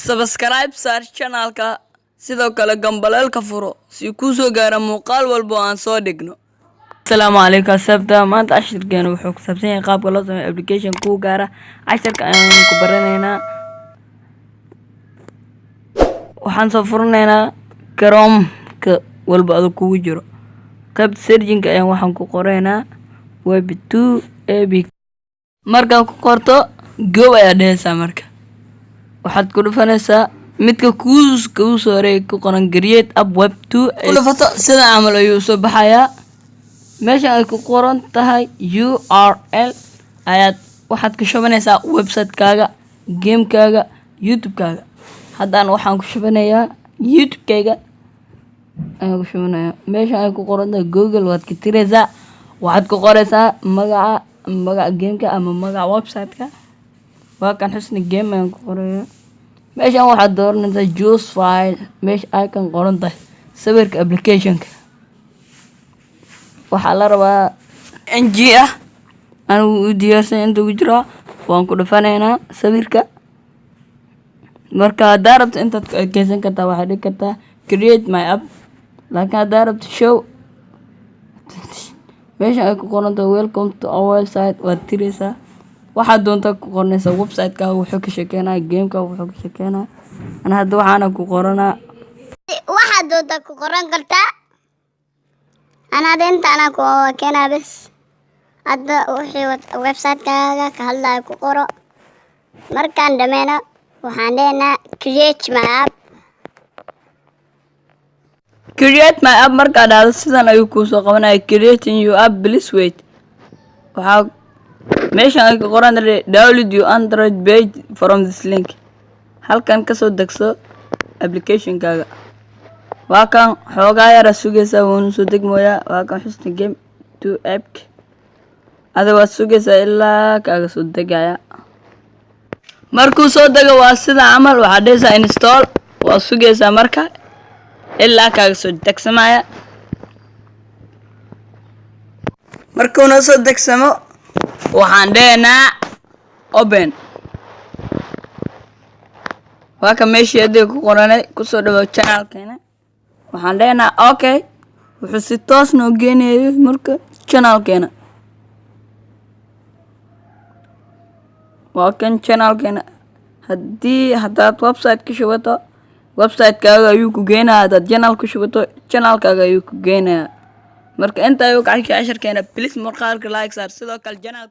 Subscribe saar channelka sidoo kale gambaleelka furo si kuu soo gaara muuqaal walba oo aan soo dhigno. Assalaamu calaykum asxaabta maanta cashirkeena wuxuu ku saabsan yahay qaabka loo sameeyo application kuu gaara. Cashirka ayaan ku baranaynaa. Waxaan soo furanaynaa Chrome ka walba aad kugu jiro. Qaybta searching ayaan waxaan ku qoraynaa web2 ab. Marka ku qorto go ayaa dhehaysaa marka. waxaad ku dhufanaysaa midka kuu soo horeeyay ku qoran create app web2 ku dhufato sida camal ayuu soo baxayaa. meesha ay ku qoran tahay URL ayaad waxaad ku shubanaysaa website-kaaga, game-kaaga, YouTube-kaaga. haddaan waxaan ku shubanayaa YouTube-kaaga ayaan ku shubanayaa. meesha ay ku qoran tahay Google waad ka tiraysaa, waxaad ku qoraysaa magaca game-ka ama magaca website-ka. waa kan xusni game ayaan ku qorayaa. meeshaan waxaad dooranaysaa choose file. meesha ay kan qoran tahay sawirka application-ka. waxaa la rabaa ng ah anigu u diyaarsan inta ku jiro. waan ku dhufanaynaa sawirka. marka haddaa rabto intaad ku ekeysan kartaa waxaad dhigi kartaa create my app. laakiin haddaa rabto show meesha ay ku qoran tahay welcome to our website waad tiraysaa. waxaad doontaa ku qornaysaa website-ka wuxuu ka sheekeynaa, game-ka wuxuu ka sheekeynaa. ana hadda waxaana ku qoranaa waxaad doontaa ku qoran kartaa. ana inta ana ku keenaa bas. hadda wixii website-kaaga ka hadlaya ku qoro. markaan dhammeeno waxaan leenahay create my app. create my app markaad dhahdo sidan ayuu kuu soo qabanaya creating your app please wait. waxaa meeshan ay ku qoran tahay download your Android page from this link. halkan kasoo degso application-kaaga. waa kan xoogaa yara sugaysaa wuuna soo degmooyaa. waa kan xusni game 2 app. ada waad sugaysaa ilaa kaaga soo degaya. markuu soo dego waa sida camal waxaad dhehaysaa install. waa sugaysaa marka ilaa kaaga soo degsamaya. markuuna soo degsamo waxaan dhehnaa open. waa ka meeshii adiga ku qoranay kusoo dhawow channelkeena. waxaan dhehnaa okay. wuxuu si toos noo geenayay marka channelkeena. waa kan channelkeena. haddaad website ku shubato website-kaaga ayuu ku geenayaa. haddaad channel ku shubato channel-kaaga ayuu ku geenayaa. marka inta ayuu ka cashirkeena please muuqaalka like saar sidoo kale channel